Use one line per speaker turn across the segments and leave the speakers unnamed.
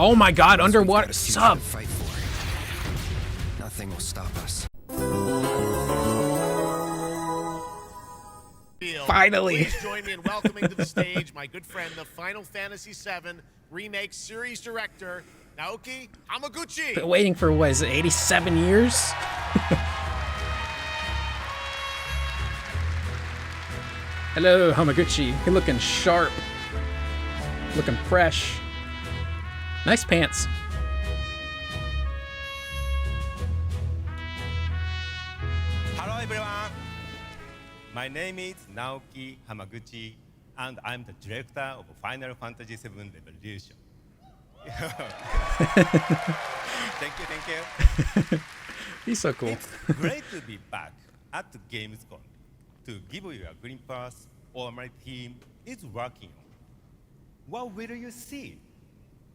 Oh my god, underwater sub.
Fight for. Nothing will stop us.
Finally.
Please join me in welcoming to the stage my good friend, the Final Fantasy VII Remake Series Director, Naoki Hamaguchi.
Been waiting for, what is it, 87 years? Hello, Hamaguchi. You're looking sharp. Looking fresh. Nice pants.
Hello everyone. My name is Naoki Hamaguchi, and I'm the director of Final Fantasy VII Revolution. Thank you.
He's so cool.
It's great to be back at the gamescom to give you a glimpse what my team is working on. What will you see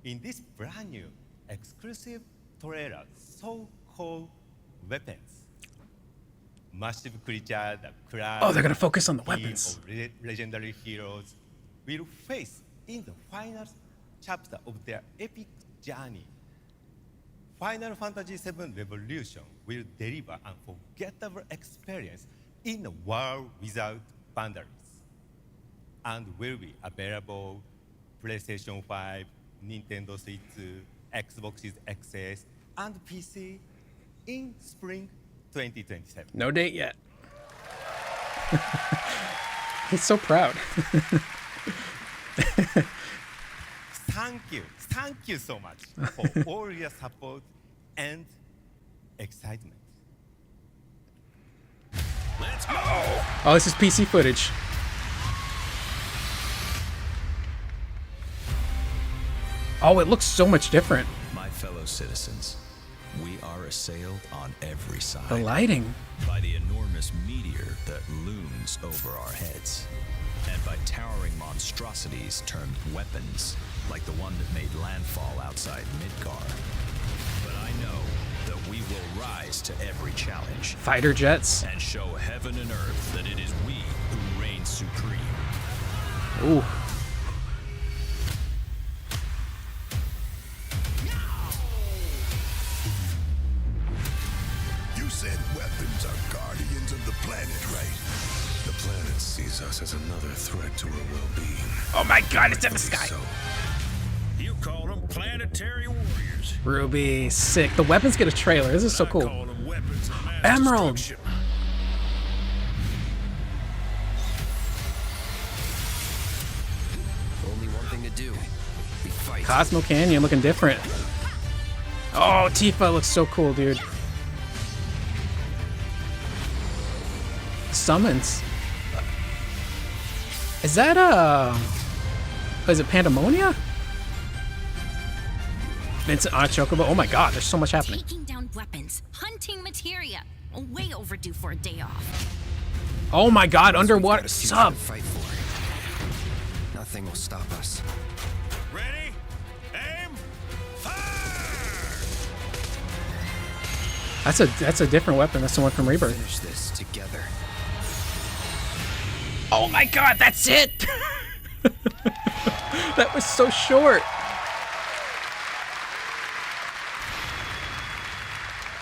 in this brand new exclusive trailer so-called weapons? Massive creatures that crash.
Oh, they're gonna focus on the weapons.
Of legendary heroes will face in the final chapter of their epic journey. Final Fantasy VII Revolution will deliver an unforgettable experience in a world without boundaries, and will be available PlayStation 5, Nintendo Switch, Xbox XS, and PC in spring 2027.
No date yet. He's so proud.
Thank you so much for all your support and excitement.
Let's go.
Oh, this is PC footage. Oh, it looks so much different.
My fellow citizens, we are assailed on every side
The lighting.
by the enormous meteor that looms over our heads, and by towering monstrosities termed weapons, like the one that made landfall outside Midgar. But I know that we will rise to every challenge
Fighter jets.
and show heaven and earth that it is we who reign supreme.
Ooh.
You said weapons are guardians of the planet, right? The planet sees us as another threat to our well-being.
Oh my god, it's in the sky.
So,
You call them planetary warriors.
Ruby, sick. The weapons get a trailer. This is so
I
cool.
call them weapons of mass
Emerald.
destruction.
Only one thing to do. We fight.
Cosmo Canyon looking different. Oh, Tifa looks so cool, dude. Summons. Is that is it Pandemonia? Vincent on a chocobo. Oh my god, there's so much happening.
Taking down weapons, hunting materia. Way overdue for a day off.
Oh my god, underwater
We've got a future
sub.
to fight for. Nothing will stop us.
Ready? Aim. Fire!
That's a different weapon. That's the one from Rebirth.
Finish this together.
Oh my god, that's it! That was so short.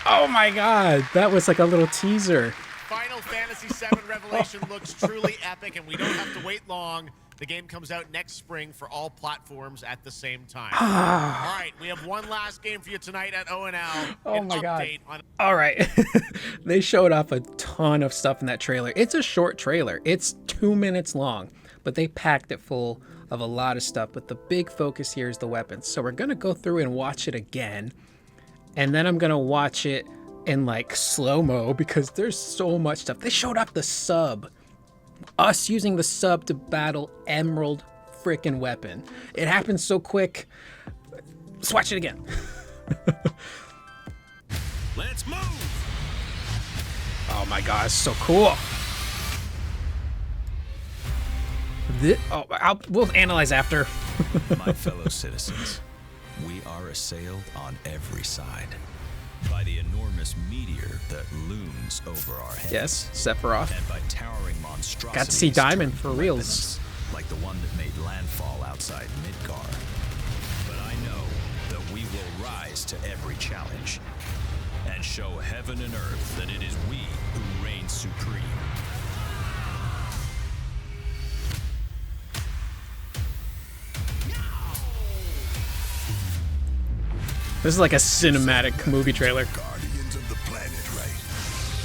Oh my god, that was like a little teaser.
Final Fantasy VII Revelation looks truly epic, and we don't have to wait long. The game comes out next spring for all platforms at the same time. All right, we have one last game for you tonight at ONL.
Oh
An
my God.
update on
All right. They showed off a ton of stuff in that trailer. It's a short trailer. It's 2 minutes long, but they packed it full of a lot of stuff. But the big focus here is the weapons. So we're going to go through and watch it again. And then I'm going to watch it in like slow-mo because there's so much stuff. They showed off the sub. Us using the sub to battle Emerald freaking weapon. It happened so quick. Let's watch it again.
Let's move.
Oh my god, it's so cool. We'll analyze after.
My fellow citizens, we are assailed on every side by the enormous meteor that looms over our heads.
Yes, Sephiroth.
And by towering monstrosities.
Got to see Diamond
termed
for reals.
weapons, like the one that made landfall outside Midgar. But I know that rise to every challenge and show heaven and earth that it is we who reign supreme.
This is like a cinematic movie trailer.
Guardians of the planet, right?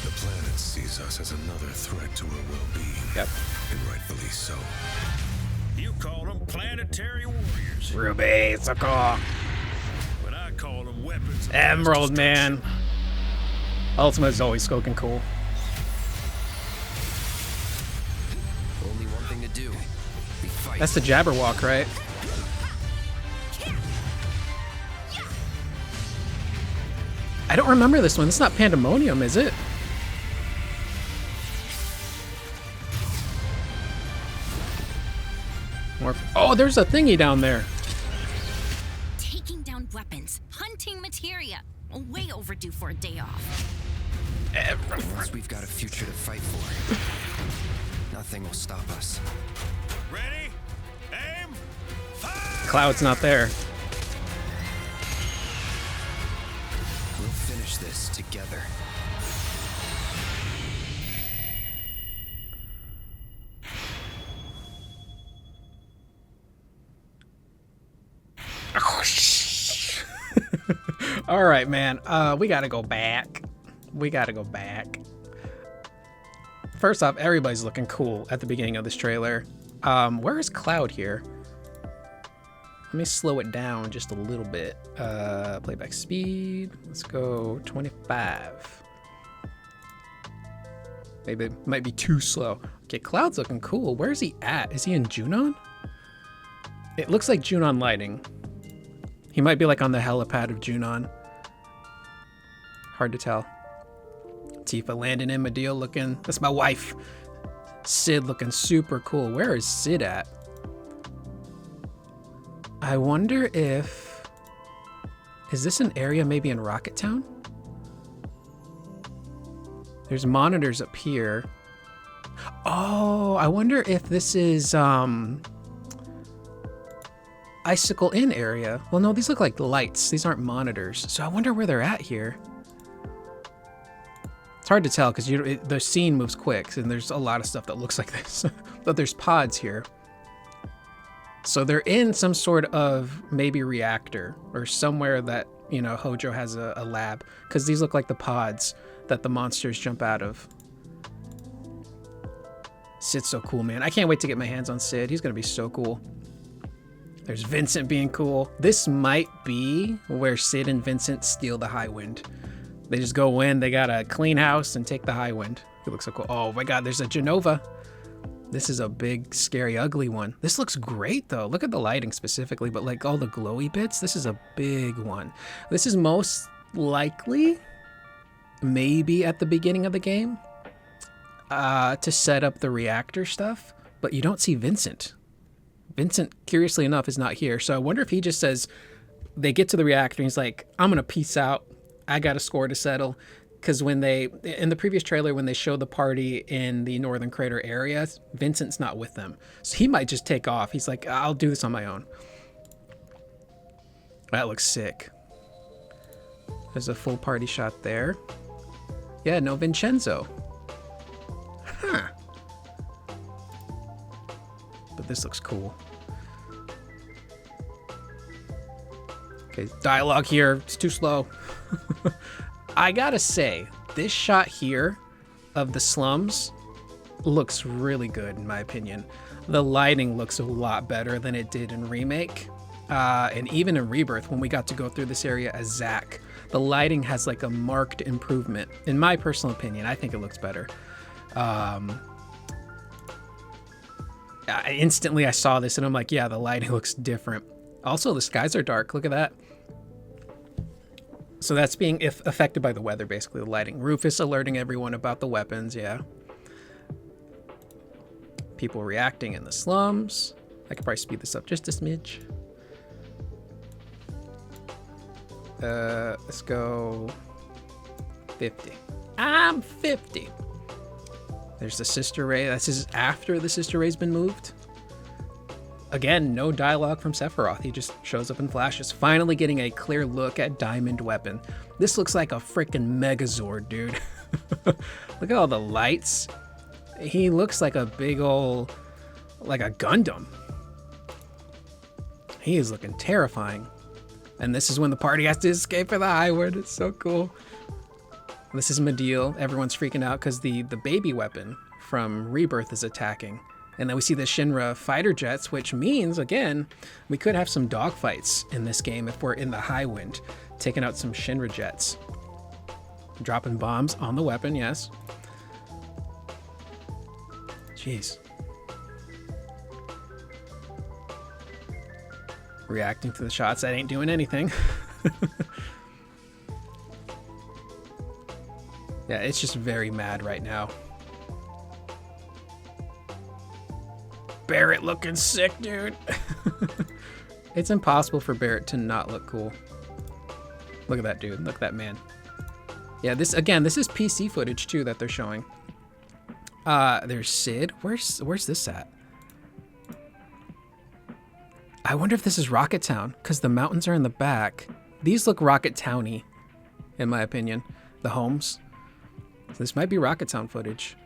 The planet sees us as another threat to our well-being.
Yep.
And rightfully so.
You call them planetary warriors,
Ruby, so cool.
but I call them weapons of
Emerald,
mass
man. Ultimate's always looking cool.
Only one thing to do. We fight.
That's the Jabberwock, right? I don't remember this one. It's not Pandemonium, is it? Oh, there's a thingy down there.
Taking down weapons, hunting materia. Way overdue for a day off.
Once we've got a future to fight for, nothing will stop us.
Ready? Aim! Fire!
Cloud's not there.
We'll finish this together.
All right, man. We gotta go back. We gotta go back. First off, everybody's looking cool at the beginning of this trailer. Where is Cloud here? Let me slow it down just a little bit. Playback speed. Let's go 25. Maybe it might be too slow. Okay, Cloud's looking cool. Where is he at? Is he in Junon? It looks like Junon lighting. He might be like on the helipad of Junon. Hard to tell. Tifa landing in Medeal looking. That's my wife. Sid looking super cool. Where is Sid at? I wonder if... Is this an area maybe in Rocket Town? There's monitors up here. Oh, I wonder if this is Icicle Inn area. Well, no, these look like lights. These aren't monitors. So I wonder where they're at here. It's hard to tell because the scene moves quick and there's a lot of stuff that looks like this. But there's pods here. So they're in some sort of maybe reactor or somewhere that, you know, Hojo has a lab, because these look like the pods that the monsters jump out of. Sid's so cool, man. I can't wait to get my hands on Sid. He's going to be so cool. There's Vincent being cool. This might be where Sid and Vincent steal the Highwind. They just go in, they got a clean house and take the Highwind. It looks so cool. Oh my god, there's a Genova. This is a big, scary, ugly one. This looks great, though. Look at the lighting specifically, but like all the glowy bits, this is a big one. This is most likely, maybe at the beginning of the game, to set up the reactor stuff, but you don't see Vincent. Vincent, curiously enough, is not here. So I wonder if he just says, they get to the reactor and he's like, I'm gonna peace out. I got a score to settle. Because when they, in the previous trailer, when they show the party in the Northern Crater area, Vincent's not with them. So he might just take off. He's like, I'll do this on my own. That looks sick. There's a full party shot there. Yeah, no Vincenzo. Huh. But this looks cool. Okay, dialogue here. It's too slow. I gotta say, this shot here of the slums looks really good, in my opinion. The lighting looks a lot better than it did in Remake. And even in Rebirth, when we got to go through this area as Zack, the lighting has like a marked improvement. In my personal opinion, I think it looks better. Instantly I saw this and I'm like, yeah, the lighting looks different. Also, the skies are dark. Look at that. So that's being affected by the weather, basically, the lighting. Rufus alerting everyone about the weapons, yeah. People reacting in the slums. I could probably speed this up just a smidge. Let's go 50. I'm 50. There's the Sister Ray. This is after the Sister Ray's been moved. again, no dialogue from Sephiroth. He just shows up in flashes. Finally getting a clear look at Diamond Weapon. This looks like a freaking Megazord, dude. Look at all the lights. He looks like a big old, like a Gundam. He is looking terrifying. And this is when the party has to escape for the Highwind. It's so cool. This is Medeal. Everyone's freaking out because the baby weapon from Rebirth is attacking. And then we see the Shinra fighter jets, which means, again, we could have some dogfights in this game if we're in the Highwind, taking out some Shinra jets. Dropping bombs on the weapon, yes. Jeez. Reacting to the shots that ain't doing anything. Yeah, it's just very mad right now. Barrett looking sick, dude. It's impossible for Barrett to not look cool. Look at that dude. Look at that man. Yeah, this is PC footage too that they're showing. There's Sid. Where's this at? I wonder if this is Rocket Town, because the mountains are in the back. These look Rocket Towny, in my opinion. The homes. So this might be Rocket Town footage.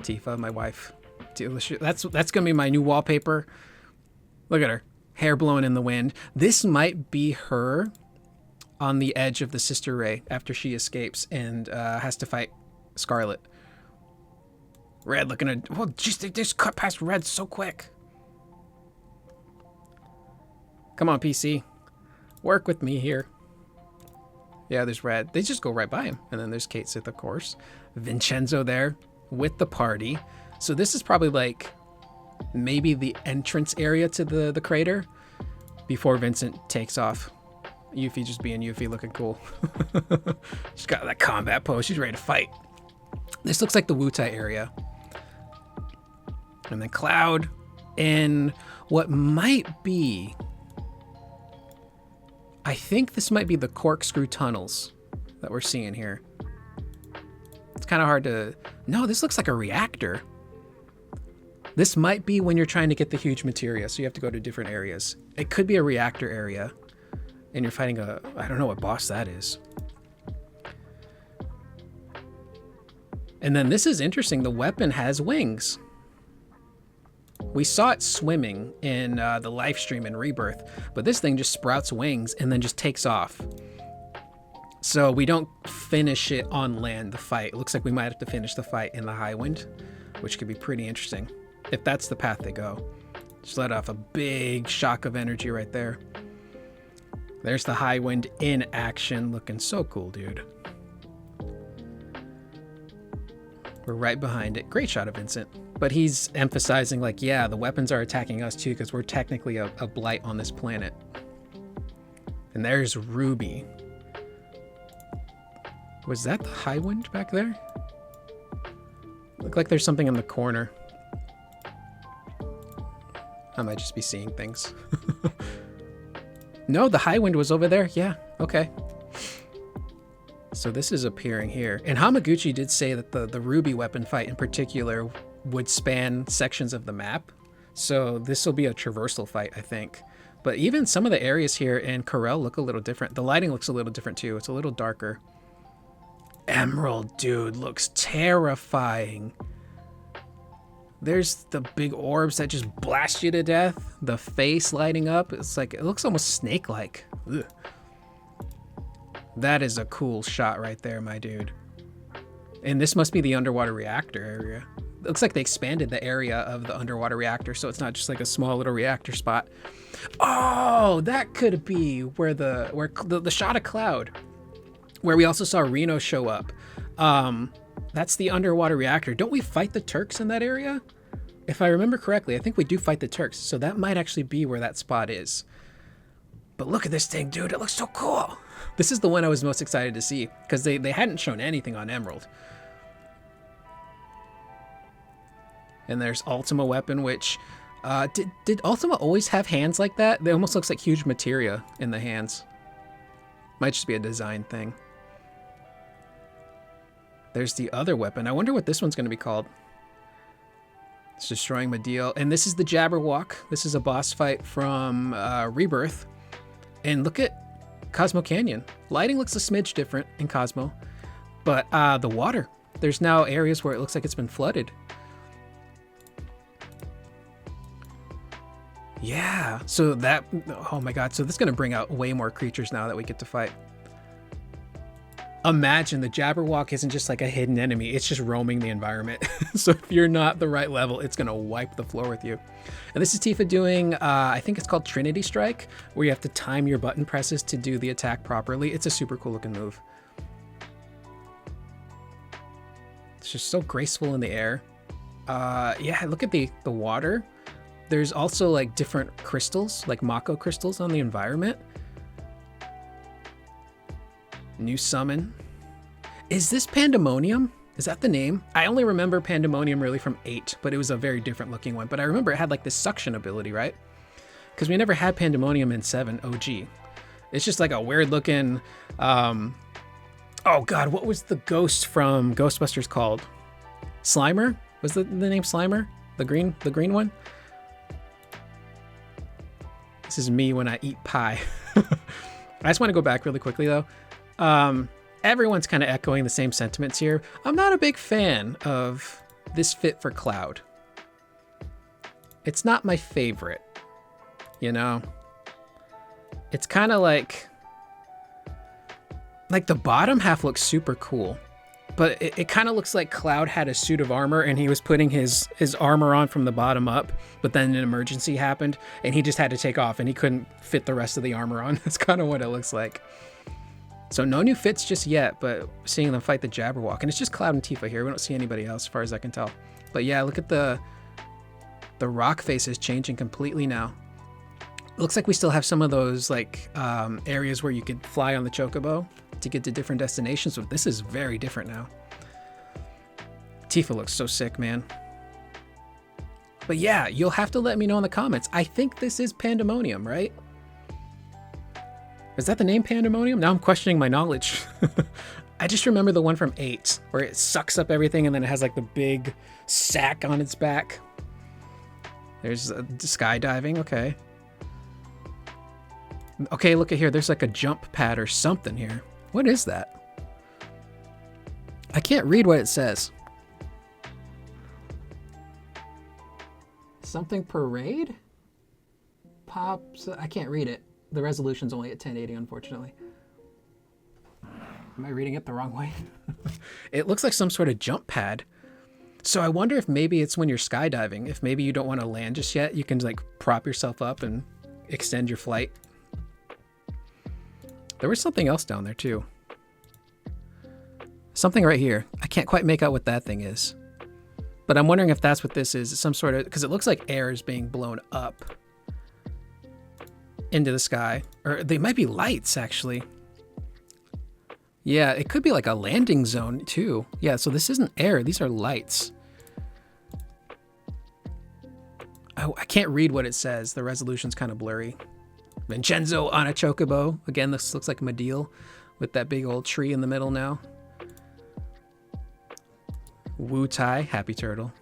Tifa, my wife. That's gonna be my new wallpaper. Look at her, hair blowing in the wind. This might be her on the edge of the Sister Ray after she escapes and has to fight Scarlet. Red looking at, well, just they just cut past Red so quick. Come on, PC, work with me here. Yeah, there's Red. They just go right by him, and then there's Kate Sith, of course. Vincenzo there with the party. So this is probably like maybe the entrance area to the crater before Vincent takes off. Yuffie just being Yuffie, looking cool. She's got that combat pose. She's ready to fight. This looks like the Wutai area. And then Cloud in what might be, I think this might be the corkscrew tunnels that we're seeing here. It's kind of hard to, no, this looks like a reactor. This might be when you're trying to get the huge materia, so you have to go to different areas. It could be a reactor area, and you're fighting a, I don't know what boss that is. And then this is interesting, the weapon has wings. We saw it swimming in the live stream in Rebirth, but this thing just sprouts wings and then just takes off. So we don't finish it on land, the fight. It looks like we might have to finish the fight in the Highwind, which could be pretty interesting if that's the path they go. Just let off a big shock of energy right there. There's the Highwind in action, looking so cool, dude. We're right behind it. Great shot of Vincent. But he's emphasizing like, yeah, the weapons are attacking us too because we're technically a blight on this planet. And there's Ruby. Was that the Highwind back there? Looked like there's something in the corner. I might just be seeing things. No, the Highwind was over there. Yeah, okay. So this is appearing here. And Hamaguchi did say that the Ruby weapon fight in particular would span sections of the map. So this will be a traversal fight, I think. But even some of the areas here in Corel look a little different. The lighting looks a little different too. It's a little darker. Emerald, dude, looks terrifying. There's the big orbs that just blast you to death. The face lighting up. It's like, it looks almost snake-like. Ugh. That is a cool shot right there, my dude. And this must be the underwater reactor area. It looks like they expanded the area of the underwater reactor, so it's not just like a small little reactor spot. Oh, that could be where the shot of Cloud, where we also saw Reno show up. That's the underwater reactor. Don't we fight the Turks in that area? If I remember correctly, I think we do fight the Turks, so that might actually be where that spot is. But look at this thing, dude. It looks so cool. This is the one I was most excited to see because they hadn't shown anything on Emerald. And there's Ultima weapon, which did Ultima always have hands like that? They almost looks like huge materia in the hands. Might just be a design thing. There's the other weapon. I wonder what this one's going to be called. It's destroying Medeal. And this is the Jabberwock. This is a boss fight from Rebirth. And look at Cosmo Canyon. Lighting looks a smidge different in Cosmo. But the water. There's now areas where it looks like it's been flooded. Yeah. So that... Oh my god. So this is going to bring out way more creatures now that we get to fight. Imagine the Jabberwock isn't just like a hidden enemy, it's just roaming the environment. So if you're not the right level, it's gonna wipe the floor with you. And this is Tifa doing, I think it's called Trinity Strike, where you have to time your button presses to do the attack properly. It's a super cool looking move. It's just so graceful in the air. Yeah, look at the water. There's also like different crystals, like Mako crystals on the environment. New summon. Is this Pandemonium? Is that the name? I only remember Pandemonium really from 8, but it was a very different looking one. But I remember it had like this suction ability, right? Because we never had Pandemonium in 7 OG. It's just like a weird looking, oh god, what was the ghost from Ghostbusters called? Slimer? Was the name Slimer? The green one? This is me when I eat pie. I just want to go back really quickly though. Everyone's kind of echoing the same sentiments here. I'm not a big fan of this fit for Cloud. It's not my favorite, you know? It's kind of like the bottom half looks super cool, but it kind of looks like Cloud had a suit of armor and he was putting his armor on from the bottom up, but then an emergency happened and he just had to take off and he couldn't fit the rest of the armor on. That's kind of what it looks like. So no new fits just yet, but seeing them fight the Jabberwock. And it's just Cloud and Tifa here. We don't see anybody else as far as I can tell. But yeah, look at the rock face is changing completely now. Looks like we still have some of those like areas where you could fly on the Chocobo to get to different destinations. So this is very different now. Tifa looks so sick, man. But yeah, you'll have to let me know in the comments. I think this is Pandemonium, right? Is that the name Pandemonium? Now I'm questioning my knowledge. I just remember the one from 8 where it sucks up everything and then it has like the big sack on its back. There's skydiving. Okay. Okay, look at here. There's like a jump pad or something here. What is that? I can't read what it says. Something parade? Pops. I can't read it. The resolution's only at 1080, unfortunately. Am I reading it the wrong way? It looks like some sort of jump pad. So I wonder if maybe it's when you're skydiving. If maybe you don't want to land just yet, you can like prop yourself up and extend your flight. There was something else down there too. Something right here. I can't quite make out what that thing is. But I'm wondering if that's what this is. It's some sort of, because it looks like air is being blown up into the sky. Or they might be lights, actually. Yeah, it could be like a landing zone too. Yeah, so this isn't air. These are lights. I can't read what it says. The resolution's kind of blurry. Vincenzo on a Chocobo. Again, this looks like Medeal with that big old tree in the middle now. Wu Tai, Happy Turtle.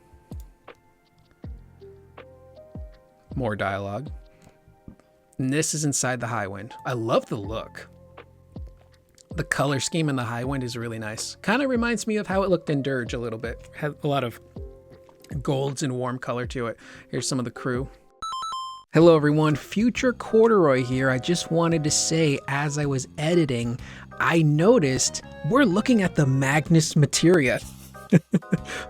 More dialogue. And this is inside the Highwind. I love the look. The color scheme in the Highwind is really nice. Kind of reminds me of how it looked in Dirge a little bit. Had a lot of golds and warm color to it. Here's some of the crew. Hello everyone, Future Corduroy here. I just wanted to say, as I was editing, I noticed we're looking at the Magnus Materia.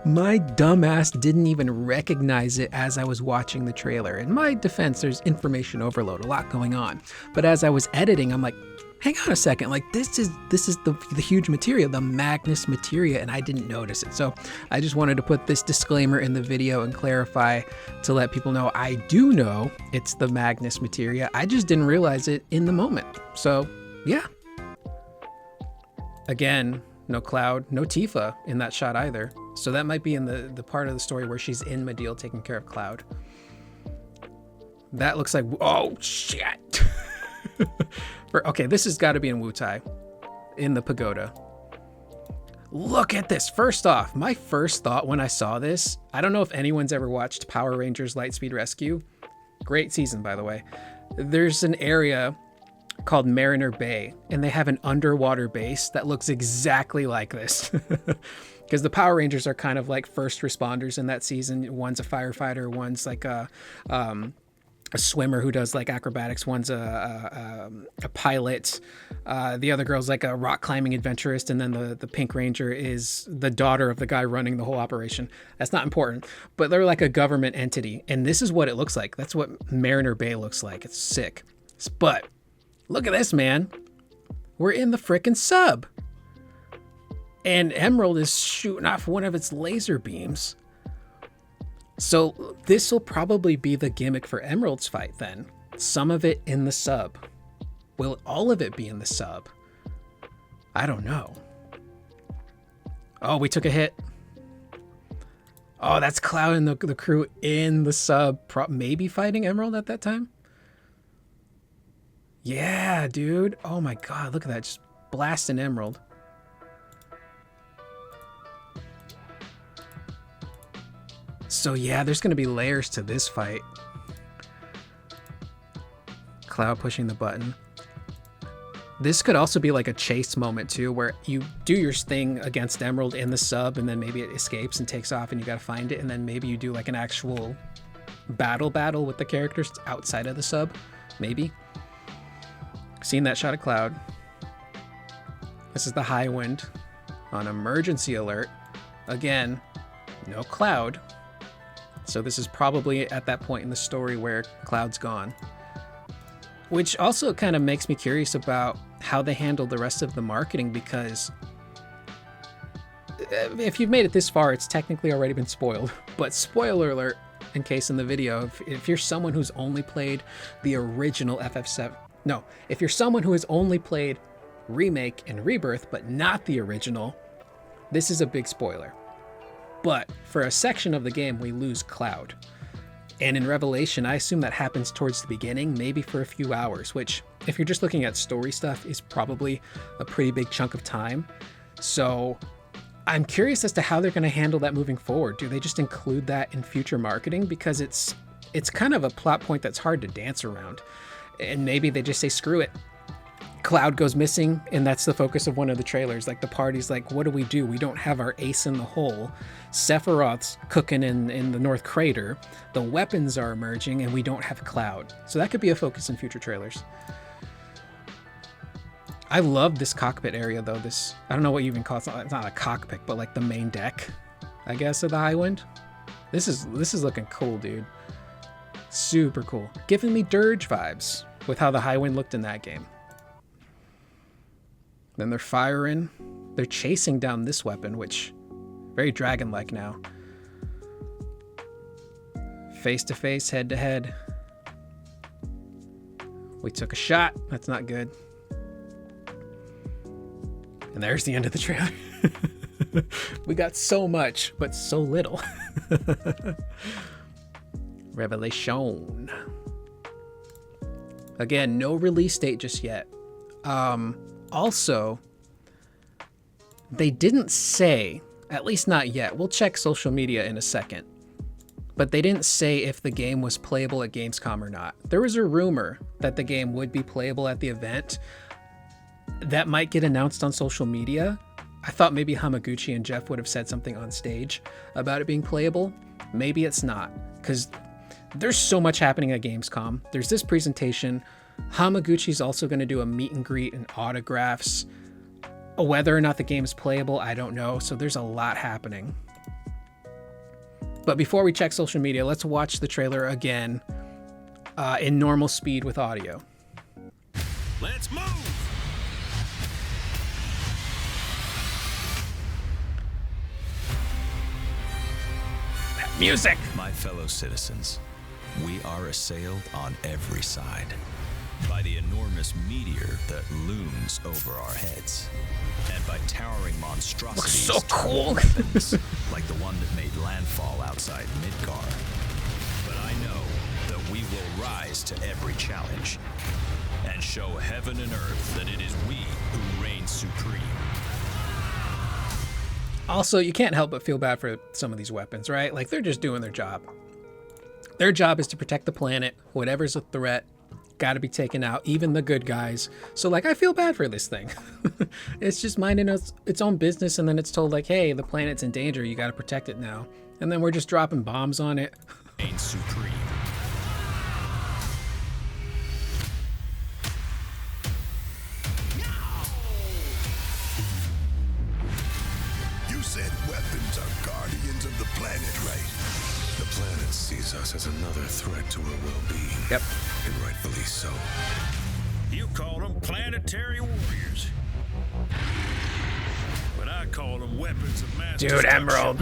My dumbass didn't even recognize it as I was watching the trailer. In my defense, there's information overload, a lot going on. But as I was editing, I'm like, hang on a second, like this is the huge materia, the Magnus Materia, and I didn't notice it. So I just wanted to put this disclaimer in the video and clarify to let people know I do know it's the Magnus Materia. I just didn't realize it in the moment. So yeah. Again, no Cloud, no Tifa in that shot either. So that might be in the part of the story where she's in Medeal taking care of Cloud. That looks like, oh shit. Okay, this has got to be in Wu Tai, in the pagoda. Look at this. First off, my first thought when I saw this, I don't know if anyone's ever watched Power Rangers Lightspeed Rescue. Great season, by the way. There's an area called Mariner Bay, and they have an underwater base that looks exactly like this. Because the Power Rangers are kind of like first responders in that season. One's a firefighter, one's like a swimmer who does like acrobatics, one's a pilot, the other girl's like a rock climbing adventurist, and then the Pink Ranger is the daughter of the guy running the whole operation. That's not important, but they're like a government entity, and this is what it looks like. That's what Mariner Bay looks like. It's sick. But look at this, man. We're in the frickin' sub. And Emerald is shooting off one of its laser beams. So this will probably be the gimmick for Emerald's fight then. Some of it in the sub. Will all of it be in the sub? I don't know. Oh, we took a hit. Oh, that's Cloud and the crew in the sub. Maybe fighting Emerald at that time? Yeah, dude. Oh my god, look at that. Just blasting Emerald. So yeah, there's going to be layers to this fight. Cloud pushing the button. This could also be like a chase moment too, where you do your thing against Emerald in the sub, and then maybe it escapes and takes off and you got to find it, and then maybe you do like an actual battle with the characters outside of the sub. Maybe. Seen that shot of Cloud. This is the Highwind on emergency alert. Again, no Cloud. So this is probably at that point in the story where Cloud's gone. Which also kind of makes me curious about how they handle the rest of the marketing, because if you've made it this far, it's technically already been spoiled. But spoiler alert, in case in the video, if you're someone who's only played the original FF7... No, if you're someone who has only played Remake and Rebirth, but not the original, this is a big spoiler. But for a section of the game, we lose Cloud. And in Revelation, I assume that happens towards the beginning, maybe for a few hours, which, if you're just looking at story stuff, is probably a pretty big chunk of time. So I'm curious as to how they're going to handle that moving forward. Do they just include that in future marketing? Because it's kind of a plot point that's hard to dance around. And maybe they just say, screw it. Cloud goes missing, and that's the focus of one of the trailers. Like, the party's like, what do? We don't have our ace in the hole. Sephiroth's cooking in the North Crater. The weapons are emerging, and we don't have Cloud. So that could be a focus in future trailers. I love this cockpit area, though. This, I don't know what you even call it. It's not a cockpit, but like the main deck, I guess, of the Highwind. This is looking cool, dude. Super cool. Giving me Dirge vibes with how the Highwind looked in that game. Then they're firing. They're chasing down this weapon, which very dragon-like now. Face to face, head to head. We took a shot. That's not good. And there's the end of the trailer. We got so much, but so little. Revelation. Again, no release date just yet. Also, they didn't say, at least not yet, we'll check social media in a second, but they didn't say if the game was playable at Gamescom or not. There was a rumor that the game would be playable at the event. That might get announced on social media. I thought maybe Hamaguchi and Jeff would have said something on stage about it being playable. Maybe it's not, because there's so much happening at Gamescom. There's this presentation. Hamaguchi's also going to do a meet and greet and autographs. Whether or not the game is playable, I don't know. So there's a lot happening. But before we check social media, let's watch the trailer again in normal speed with audio.
Let's move!
That music!
My fellow citizens, we are assailed on every side by the enormous meteor that looms over our heads, and by towering monstrosities
Looks so cool.
weapons, like the one that made landfall outside Midgar. But I know that we will rise to every challenge and show heaven and earth that it is we who reign supreme.
Also, you can't help but feel bad for some of these weapons, right? Like, they're just doing their job. Their job is to protect the planet. Whatever's a threat, got to be taken out, even the good guys. So, like, I feel bad for this thing. It's just minding its own business, and then it's told, like, hey, the planet's in danger. You got to protect it now. And then we're just dropping bombs on it.
Reign supreme.
You said weapons are guardians of the planet, right? The planet sees us as another threat to our well-being.
Yep.
And rightfully so.
You call them planetary warriors. But I call them weapons of mass
Dude,
destruction.
Emerald.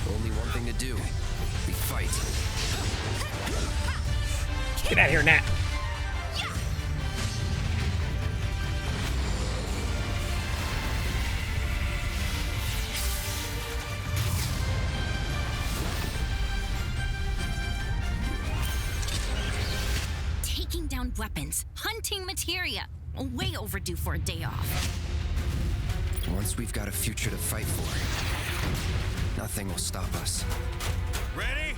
Only one thing to do. We fight.
Get out of here, Nat.
Taking down weapons, hunting materia. Way overdue for a day off.
Once we've got a future to fight for, nothing will stop us.
Ready?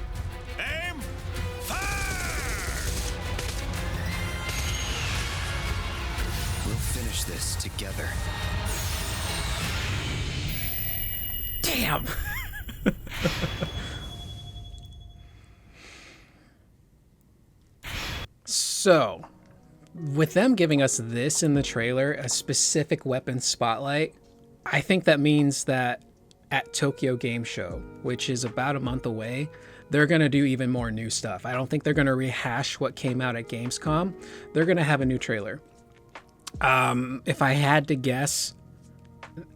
Aim! Fire!
We'll finish this together.
Damn. So, with them giving us this in the trailer, a specific weapon spotlight, I think that means that at Tokyo Game Show, which is about a month away, they're going to do even more new stuff. I don't think they're going to rehash what came out at Gamescom. They're going to have a new trailer. If I had to guess,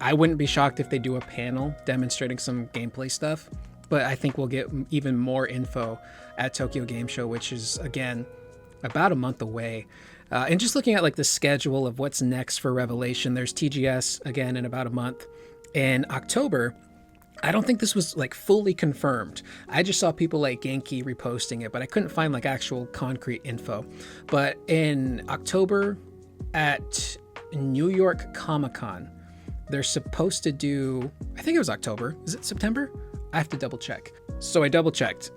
I wouldn't be shocked if they do a panel demonstrating some gameplay stuff, but I think we'll get even more info at Tokyo Game Show, which is, again, about a month away. And just looking at like the schedule of what's next for Revelation, there's TGS again in about a month. In October, I don't think this was like fully confirmed. I just saw people like Genki reposting it, but I couldn't find like actual concrete info. But in October at New York Comic-Con, they're supposed to do, I think it was October. Is it September? I have to double check. So I double checked.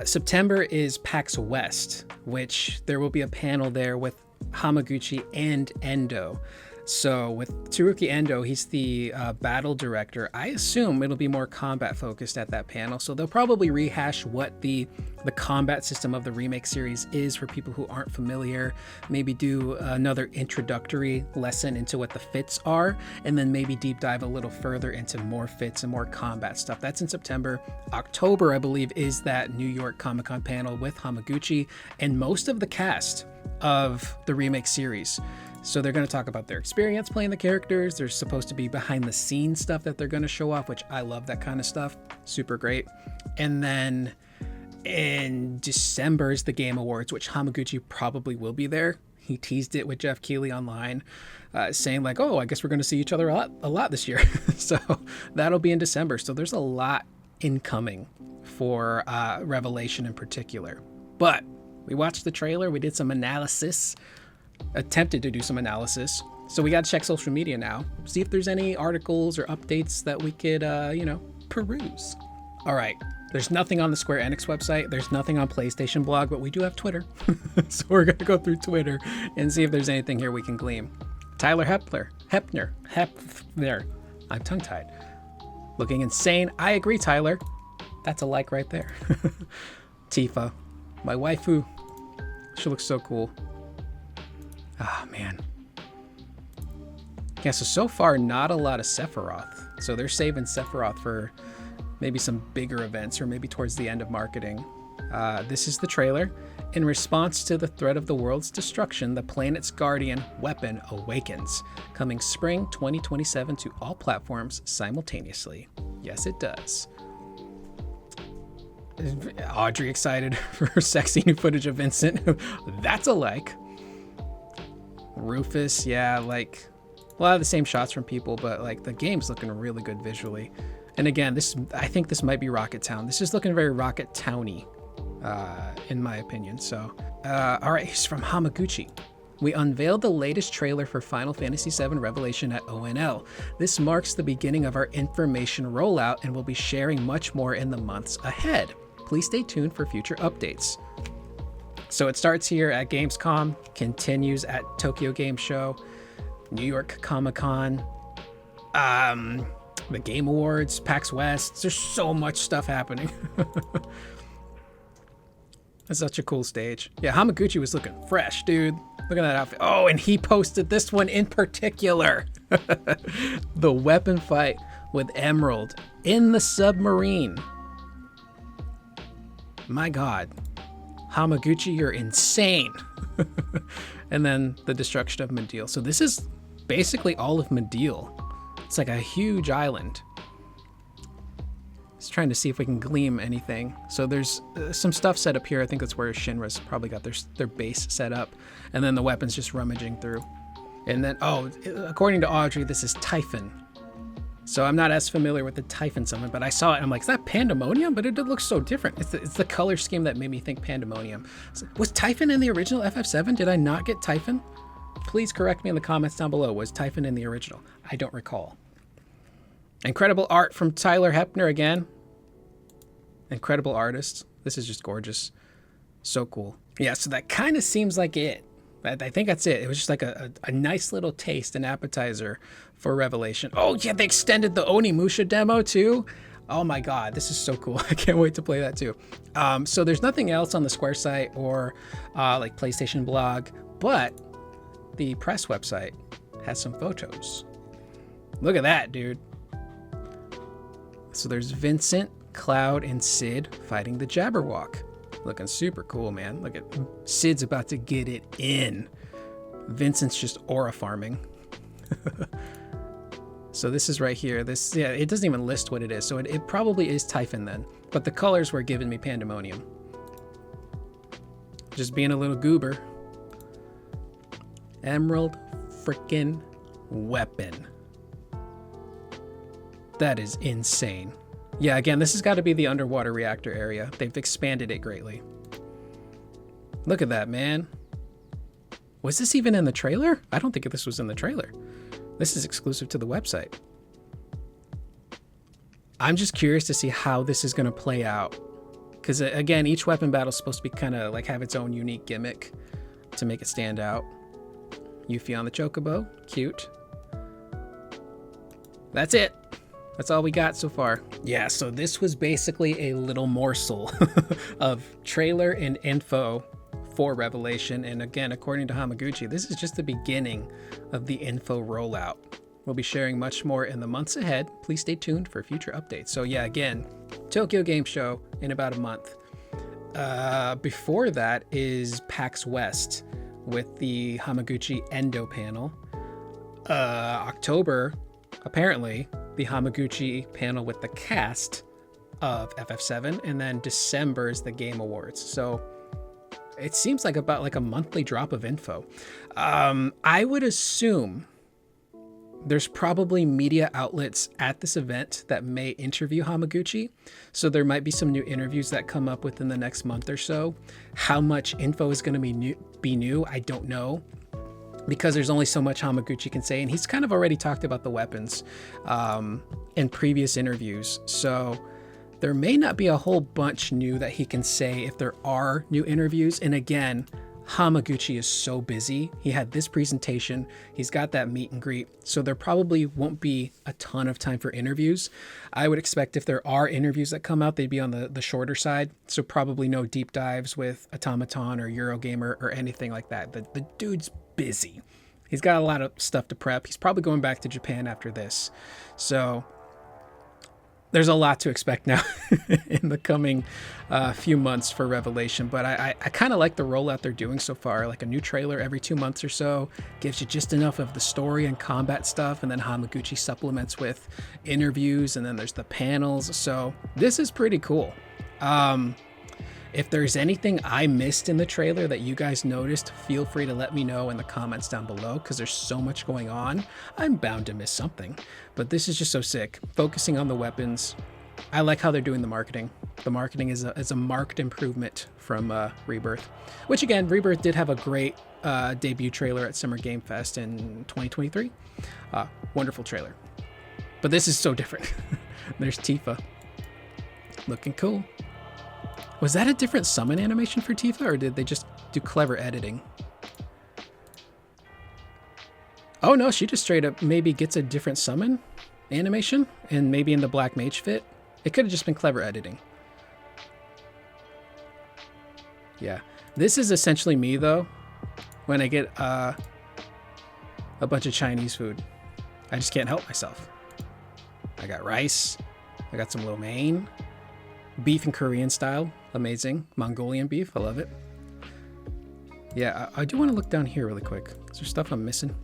September is PAX West, which there will be a panel there with Hamaguchi and Endo. So with Tsuruki Endo, he's the battle director. I assume it'll be more combat focused at that panel. So they'll probably rehash what the combat system of the remake series is for people who aren't familiar. Maybe do another introductory lesson into what the fits are, and then maybe deep dive a little further into more fits and more combat stuff. That's in September. October, I believe, is that New York Comic-Con panel with Hamaguchi and most of the cast of the remake series. So they're going to talk about their experience playing the characters. There's supposed to be behind the scenes stuff that they're going to show off, which I love that kind of stuff. Super great. And then in December is the Game Awards, which Hamaguchi probably will be there. He teased it with Jeff Keighley online, saying like, oh, I guess we're going to see each other a lot this year. So that'll be in December. So there's a lot incoming for Revelation in particular. But we watched the trailer. We did some analysis. Attempted to do some analysis. So we got to check social media now, see if there's any articles or updates that we could, peruse. All right. There's nothing on the Square Enix website. There's nothing on PlayStation blog, but we do have Twitter. So we're going to go through Twitter and see if there's anything here we can glean. Tyler Hepner. I'm tongue-tied. Looking insane. I agree, Tyler. That's a like right there. Tifa, my waifu. She looks so cool. Ah, man. Yeah, so far, not a lot of Sephiroth. So they're saving Sephiroth for maybe some bigger events or maybe towards the end of marketing. This is the trailer. In response to the threat of the world's destruction, the planet's guardian weapon awakens. Coming spring 2027 to all platforms simultaneously. Yes, it does. Audrey excited for sexy new footage of Vincent. That's a like. Rufus, yeah, like a lot of the same shots from people, but like the game's looking really good visually. And again, I think this might be Rocket Town. This is looking very Rocket Towny, in my opinion. So, all right, he's from Hamaguchi. we unveiled the latest trailer for Final Fantasy VII Revelation at ONL. This marks the beginning of our information rollout, and we'll be sharing much more in the months ahead. Please stay tuned for future updates. So it starts here at Gamescom, continues at Tokyo Game Show, New York Comic-Con, the Game Awards, PAX West. There's so much stuff happening. That's such a cool stage. Yeah, Hamaguchi was looking fresh, dude. Look at that outfit. Oh, and he posted this one in particular. The weapon fight with Emerald in the submarine. My God. Hamaguchi, you're insane. And then the destruction of Medeal. So this is basically all of Medeal. It's like a huge island. Just trying to see if we can glean anything. So there's some stuff set up here. I think that's where Shinra's probably got their base set up. And then the weapons just rummaging through. And then, oh, according to Audrey, this is Typhon. So I'm not as familiar with the Typhon summon, but I saw it and I'm like, is that Pandemonium? But it looks so different. It's the color scheme that made me think Pandemonium. So, was Typhon in the original FF7? Did I not get Typhon? Please correct me in the comments down below. Was Typhon in the original? I don't recall. Incredible art from Tyler Hepner again. Incredible artist. This is just gorgeous. So cool. Yeah, so that kind of seems like it. I think that's it. It was just like a nice little taste, an appetizer for Revelation. Oh, yeah, they extended the Onimusha demo too. Oh my God, this is so cool. I can't wait to play that too. So there's nothing else on the Square site or like PlayStation blog, but the press website has some photos. Look at that, dude. So there's Vincent, Cloud, and Sid fighting the Jabberwock. Looking super cool, man. Look at Sid's about to get it in. Vincent's just aura farming. So this is right here. This, yeah, it doesn't even list what it is. So it probably is Typhon then. But the colors were giving me Pandemonium. Just being a little goober. Emerald freaking weapon. That is insane. Yeah, again, this has got to be the underwater reactor area. They've expanded it greatly. Look at that, man. Was this even in the trailer? I don't think this was in the trailer. This is exclusive to the website. I'm just curious to see how this is going to play out. Because, again, each weapon battle is supposed to be kind of like have its own unique gimmick to make it stand out. Yuffie on the Chocobo. Cute. That's it. That's all we got so far. Yeah, so this was basically a little morsel of trailer and info for Revelation. And again, according to Hamaguchi, this is just the beginning of the info rollout. We'll be sharing much more in the months ahead. Please stay tuned for future updates. So yeah, again, Tokyo Game Show in about a month. Before that is PAX West with the Hamaguchi Endo panel. October, apparently, the Hamaguchi panel with the cast of FF7, and then December is the Game Awards. So it seems like about like a monthly drop of info. I would assume there's probably media outlets at this event that may interview Hamaguchi. So there might be some new interviews that come up within the next month or so. How much info is going to be new, I don't know, because there's only so much Hamaguchi can say, and he's kind of already talked about the weapons in previous interviews. So there may not be a whole bunch new that he can say if there are new interviews. And again, Hamaguchi is so busy. He had this presentation, he's got that meet and greet, so there probably won't be a ton of time for interviews. I would expect if there are interviews that come out, they'd be on the shorter side, so probably no deep dives with Automaton or Eurogamer or anything like that. The dude's busy. He's got a lot of stuff to prep. He's probably going back to Japan after this. So there's a lot to expect now in the coming few months for Revelation. But I kind of like the rollout they're doing so far. Like a new trailer every 2 months or so gives you just enough of the story and combat stuff. And then Hamaguchi supplements with interviews. And then there's the panels. So this is pretty cool. If there's anything I missed in the trailer that you guys noticed, feel free to let me know in the comments down below, because there's so much going on. I'm bound to miss something, but this is just so sick. Focusing on the weapons. I like how they're doing the marketing. The marketing is a marked improvement from Rebirth, which again, Rebirth did have a great debut trailer at Summer Game Fest in 2023. Wonderful trailer. But this is so different. There's Tifa. Looking cool. Was that a different summon animation for Tifa, or did they just do clever editing? Oh no, she just straight up maybe gets a different summon animation, and maybe in the Black Mage fit. It could have just been clever editing. Yeah, this is essentially me though, when I get a bunch of Chinese food. I just can't help myself. I got rice, I got some lo mein, beef in Korean style, amazing. Mongolian beef, I love it. Yeah, I do want to look down here really quick. Is there stuff I'm missing?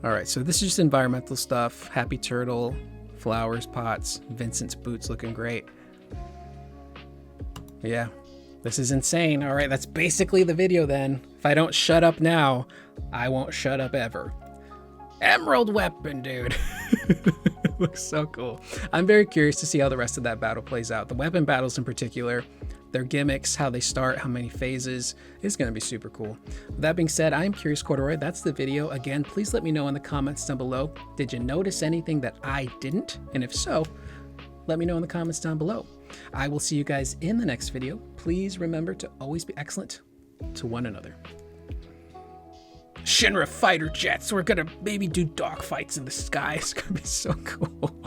All right, so this is just environmental stuff. Happy Turtle, flowers, pots, Vincent's boots looking great. Yeah, this is insane. All right, that's basically the video then. If I don't shut up now, I won't shut up ever. Emerald weapon, dude. Looks so cool. I'm very curious to see how the rest of that battle plays out. The weapon battles in particular, their gimmicks, how they start, how many phases, is going to be super cool. With that being said, I'm Curious Corduroy. That's the video. Again, please let me know in the comments down below. Did you notice anything that I didn't? And if so, let me know in the comments down below. I will see you guys in the next video. Please remember to always be excellent to one another. Shinra fighter jets. We're gonna maybe do dogfights in the sky. It's gonna be so cool.